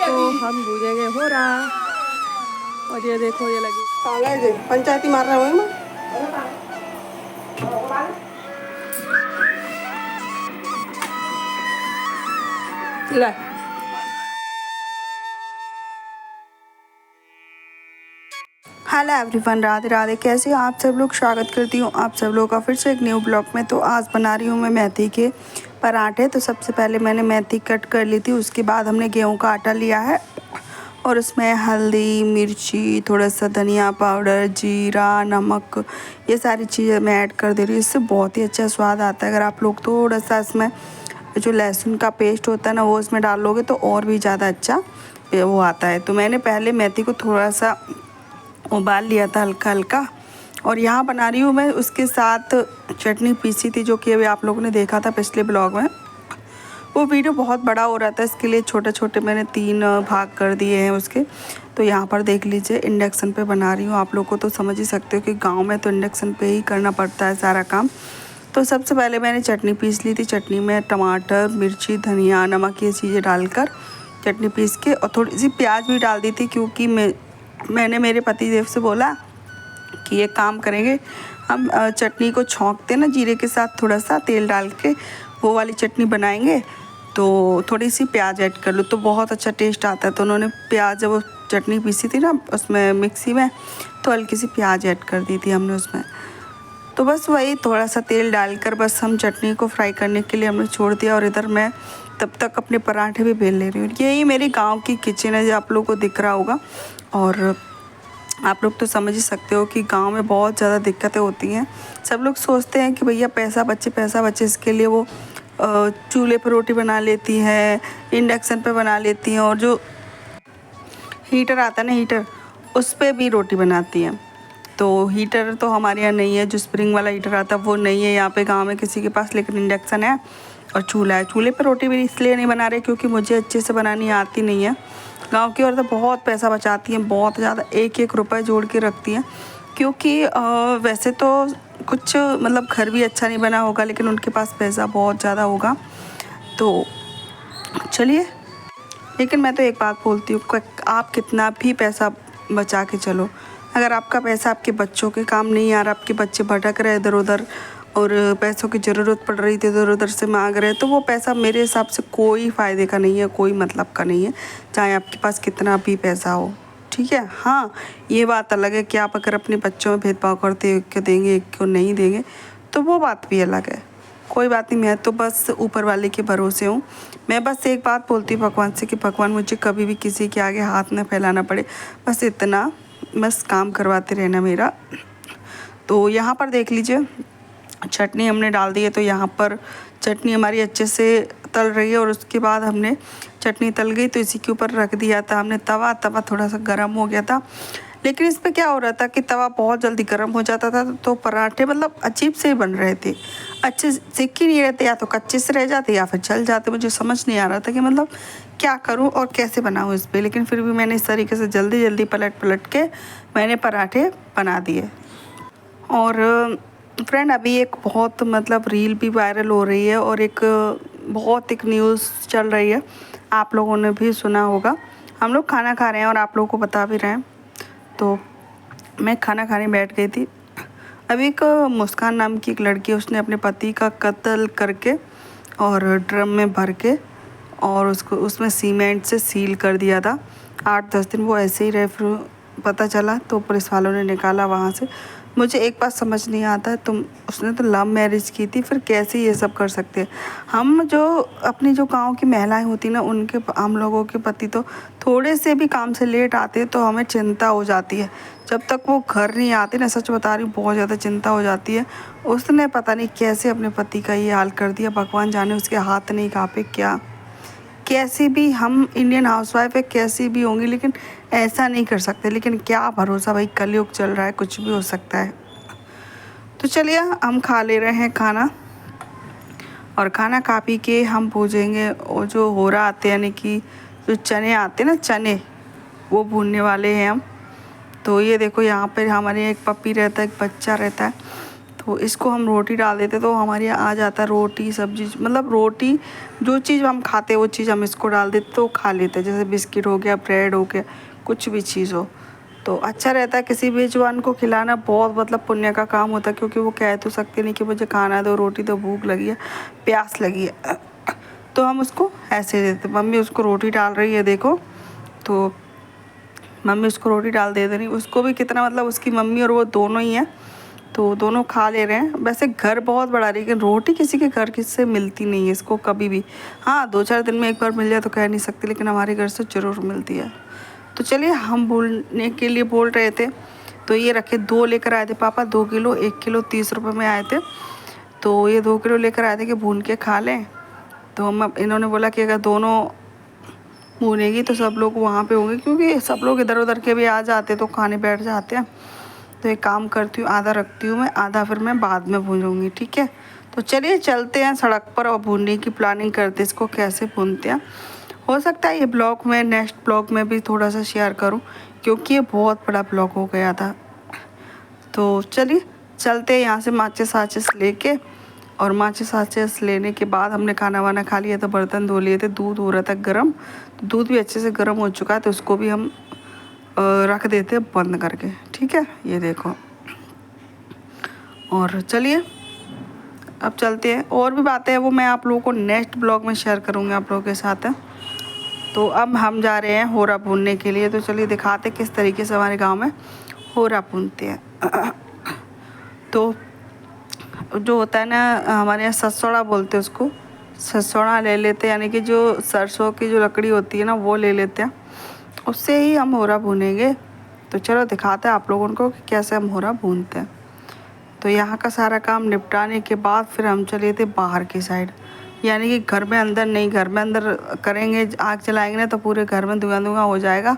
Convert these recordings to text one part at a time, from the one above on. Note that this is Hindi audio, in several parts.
तो हम भूजेंगे हो रहा। और ये देखो ये लगी पंचायती मार रहा हूँ ला। Hello everyone, Radhe Radhe. कैसे हो आप सब लोग? स्वागत करती हूँ आप सब लोग का फिर से एक न्यू ब्लॉग में। तो आज बना रही हूँ मैं मेथी के पराठे। तो सबसे पहले मैंने मेथी कट कर ली थी, उसके बाद हमने गेहूं का आटा लिया है और उसमें हल्दी, मिर्ची, थोड़ा सा धनिया पाउडर, जीरा, नमक, ये सारी चीज़ें मैं ऐड कर दे रही हूँ। इससे बहुत ही अच्छा स्वाद आता है। अगर आप लोग थोड़ा सा इसमें जो लहसुन का पेस्ट होता है ना वो इसमें डाल लोगे तो और भी ज़्यादा अच्छा वो आता है। तो मैंने पहले मेथी को थोड़ा सा उबाल लिया था हल्का हल्का, और यहाँ बना रही हूँ मैं उसके साथ चटनी पीसी थी, जो कि अभी आप लोगों ने देखा था पिछले ब्लॉग में। वो वीडियो बहुत बड़ा हो रहा था, इसके लिए छोटे छोटे मैंने 3 भाग कर दिए हैं उसके। तो यहाँ पर देख लीजिए इंडक्शन पे बना रही हूँ। आप लोग को तो समझ ही सकते हो कि गांव में तो इंडक्शन पे ही करना पड़ता है सारा काम। तो सबसे पहले मैंने चटनी पीस ली थी। चटनी में टमाटर, मिर्ची, धनिया, नमक, ये चीज़ें डालकर चटनी पीस के, और थोड़ी सी प्याज भी डाल दी थी, क्योंकि मैंने मेरे पति देव से बोला कि ये काम करेंगे हम, चटनी को छौंकते ना जीरे के साथ, थोड़ा सा तेल डाल के वो वाली चटनी बनाएंगे, तो थोड़ी सी प्याज ऐड कर लो तो बहुत अच्छा टेस्ट आता है। तो उन्होंने प्याज, जब वो चटनी पीसी थी ना उसमें मिक्सी में, तो हल्की सी प्याज ऐड कर दी थी हमने उसमें। तो बस वही थोड़ा सा तेल डालकर बस हम चटनी को फ्राई करने के लिए हमने छोड़ दिया, और इधर मैं तब तक अपने पराठे भी बेल ले रही हूँ। यही मेरी गांव की किचन है जो आप लोगों को दिख रहा होगा। और आप लोग तो समझ ही सकते हो कि गांव में बहुत ज़्यादा दिक्कतें होती हैं। सब लोग सोचते हैं कि भैया पैसा बचे, इसके लिए वो चूल्हे पर रोटी बना लेती है, इंडक्शन पे बना लेती हैं, और जो हीटर आता है ना, हीटर, उस पर भी रोटी बनाती हैं। तो हीटर तो हमारे यहाँ नहीं है, जो स्प्रिंग वाला हीटर आता है वो नहीं है यहाँ पे गांव में किसी के पास, लेकिन इंडक्शन है और चूल्हा है। चूल्हे पे रोटी भी इसलिए नहीं बना रहे क्योंकि मुझे अच्छे से बनानी आती नहीं है। गांव की औरतें बहुत पैसा बचाती हैं, बहुत ज़्यादा, एक एक रुपये जोड़ के रखती हैं, क्योंकि वैसे तो कुछ मतलब घर भी अच्छा नहीं बना होगा, लेकिन उनके पास पैसा बहुत ज़्यादा होगा। तो चलिए, लेकिन मैं तो एक बात बोलती हूँ, आप कितना भी पैसा बचा के चलो, अगर आपका पैसा आपके बच्चों के काम नहीं आ रहा, आपके बच्चे भटक रहे इधर उधर और पैसों की ज़रूरत पड़ रही थी, इधर उधर से मांग रहे, तो वो पैसा मेरे हिसाब से कोई फ़ायदे का नहीं है, कोई मतलब का नहीं है, चाहे आपके पास कितना भी पैसा हो। ठीक है, हाँ ये बात अलग है कि आप अगर अपने बच्चों में भेदभाव करते हो, एक को देंगे एक को नहीं देंगे, तो वो बात भी अलग है। कोई बात नहीं, मैं तो बस ऊपर वाले के भरोसे हूँ। मैं बस एक बात बोलती हूँ भगवान से कि भगवान मुझे कभी भी किसी के आगे हाथ न फैलाना पड़े, बस इतना, बस काम करवाते रहना मेरा। तो यहाँ पर देख लीजिए चटनी हमने डाल दी है, तो यहाँ पर चटनी हमारी अच्छे से तल रही है, और उसके बाद हमने चटनी तल गई तो इसी के ऊपर रख दिया था हमने तवा थोड़ा सा गर्म हो गया था। लेकिन इस पर क्या हो रहा था कि तवा बहुत जल्दी गर्म हो जाता था, तो पराठे मतलब अजीब से ही बन रहे थे, अच्छे सिक ही नहीं रहते, या तो कच्चे से रह जाते या फिर जल जाते। मुझे समझ नहीं आ रहा था कि मतलब क्या करूं और कैसे बनाऊं इस पर, लेकिन फिर भी मैंने इस तरीके से जल्दी जल्दी पलट के मैंने पराठे बना दिए। और फ्रेंड, अभी एक बहुत मतलब रील भी वायरल हो रही है, और एक बहुत एक न्यूज़ चल रही है, आप लोगों ने भी सुना होगा। हम लोग खाना खा रहे हैं और आप लोगों को बता भी रहे हैं। तो मैं खाना खाने बैठ गई थी। अभी एक मुस्कान नाम की एक लड़की है, उसने अपने पति का कत्ल करके और ड्रम में भर के और उसको उसमें सीमेंट से सील कर दिया था। 8-10 दिन वो ऐसे ही रहे, फिर पता चला तो पुलिस वालों ने निकाला वहाँ से। मुझे एक बात समझ नहीं आता, तुम, उसने तो लव मैरिज की थी, फिर कैसे ये सब कर सकते हैं। हम जो अपनी जो गांव की महिलाएं होती ना, उनके, हम लोगों के पति तो थोड़े से भी काम से लेट आते तो हमें चिंता हो जाती है, जब तक वो घर नहीं आते ना, सच बता रही हूँ बहुत ज़्यादा चिंता हो जाती है। उसने पता नहीं कैसे अपने पति का ये हाल कर दिया, भगवान जाने उसके हाथ नहीं काँपे क्या। कैसी भी हम इंडियन हाउसवाइफ है, कैसी भी होंगी, लेकिन ऐसा नहीं कर सकते। लेकिन क्या भरोसा भाई, कलयुग चल रहा है, कुछ भी हो सकता है। तो चलिए हम खा ले रहे हैं खाना, और खाना खा पी के हम भूजेंगे वो जो हो रहा आते, यानी कि जो चने आते हैं ना, चने, वो भूनने वाले हैं हम। तो ये देखो यहाँ पर हमारे एक पपी रहता है, एक बच्चा रहता है, तो इसको हम रोटी डाल देते तो हमारे यहाँ आ जाता रोटी सब्जी, मतलब रोटी जो चीज़ हम खाते वो चीज़ हम इसको डाल देते तो खा लेते, जैसे बिस्किट हो गया, ब्रेड हो गया, कुछ भी चीज़ हो तो अच्छा रहता है। किसी भी जवान को खिलाना बहुत मतलब पुण्य का काम होता है, क्योंकि वो कह तो सकते नहीं कि मुझे खाना दो रोटी, तो भूख लगी है, प्यास लगी है, तो हम उसको ऐसे देते। मम्मी उसको रोटी डाल रही है देखो, तो मम्मी उसको रोटी डाल दे रही, उसको भी कितना मतलब उसकी मम्मी और वो दोनों ही हैं, तो दोनों खा ले रहे हैं। वैसे घर बहुत बड़ा है लेकिन रोटी किसी के घर किससे मिलती नहीं है इसको कभी भी। हाँ 2-4 दिन में एक बार मिल जाए तो कह नहीं सकती, लेकिन हमारे घर से ज़रूर मिलती है। तो चलिए हम बोलने के लिए बोल रहे थे, तो ये रखे 2 लेकर आए थे पापा, 2 किलो, 1 किलो 30 रुपये में आए थे, तो ये 2 किलो लेकर आए थे कि भून के खा लें। तो हम इन्होंने बोला कि अगर दोनों भूनेगी तो सब लोग वहाँ पे होंगे, क्योंकि सब लोग इधर उधर के भी आ जाते तो खाने बैठ जाते हैं। तो एक काम करती हूँ, आधा रखती हूँ मैं, आधा फिर मैं बाद में भूनूंगी, ठीक है। तो चलिए चलते हैं सड़क पर और भूनने की प्लानिंग करते हैं, इसको कैसे भूनते हैं। हो सकता है ये ब्लॉग में, नेक्स्ट ब्लॉग में भी थोड़ा सा शेयर करूँ, क्योंकि ये बहुत बड़ा ब्लॉग हो गया था। तो चलिए चलते हैं यहाँ से माचिस आचिस लेके, और माचिस आचिस लेने के बाद हमने खाना वाना खा लिया, तो बर्तन धो लिए थे, दूध हो रहा था गर्म, तो दूध भी अच्छे से गर्म हो चुका है, तो उसको भी हम रख देते हैं बंद करके, ठीक है। ये देखो, और चलिए अब चलते हैं, और भी बातें हैं वो मैं आप लोगों को नेक्स्ट ब्लॉग में शेयर करूँगी आप लोगों के साथ। तो अब हम जा रहे हैं होरा भूनने के लिए, तो चलिए दिखाते किस तरीके से हमारे गांव में होरा भूनते हैं। तो जो होता है ना हमारे यहाँ ससौड़ा बोलते हैं उसको, ससौड़ा ले लेते हैं, यानी कि जो सरसों की जो लकड़ी होती है ना वो ले लेते हैं, उससे ही हम होरा भूनेंगे। तो चलो दिखाते हैं आप लोगों को कि कैसे हम होरा भूनते हैं। तो यहाँ का सारा काम निपटाने के बाद फिर हम चले थे बाहर की साइड, यानी कि घर में अंदर नहीं, घर में अंदर करेंगे आग जलाएंगे ना तो पूरे घर में धुआं धुआं हो जाएगा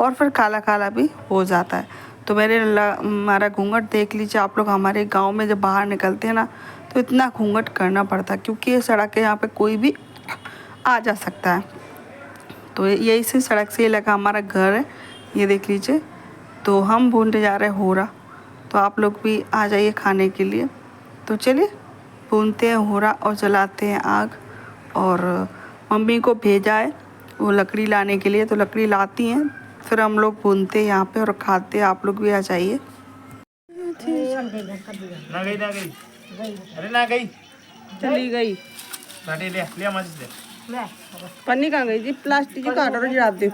और फिर काला काला भी हो जाता है। तो हमारा घूंघट देख लीजिए आप लोग, हमारे गांव में जब बाहर निकलते हैं ना तो इतना घूंघट करना पड़ता है, क्योंकि ये सड़क है, यहाँ पे कोई भी आ जा सकता है। तो यही से सड़क से ये लगा हमारा घर है, ये देख लीजिए। तो हम भूनने जा रहे हैं होरा, तो आप लोग भी आ जाइए खाने के लिए। तो चलिए भूनते हैं होरा और जलाते हैं आग। और मम्मी को भेजा है वो लकड़ी लाने के लिए, तो लकड़ी लाती हैं, फिर हम लोग भूनते हैं यहाँ पे और खाते हैं। आप लोग भी आ जाइए। ना गई अरे ना गई, चली गई। ले ले माचिस ले। पन्नी कहाँ गई जी? प्लास्टिक की कागज डाल दी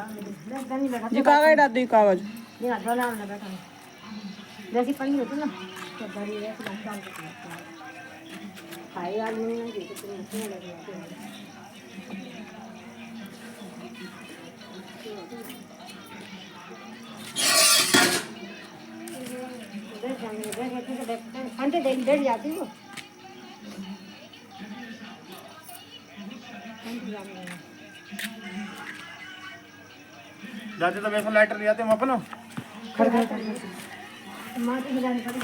जी, कागज डाल दी, कागज। जैसी पन्नी होती ना तो बड़ी ऐसी डाल देती है, खाई आलू नहीं है तो अच्छे लगते हैं। घंटे डेढ़ जाती हो। जाते तो वैसा लाइटर ले आते हम अपना। माटी में जाने पड़ी।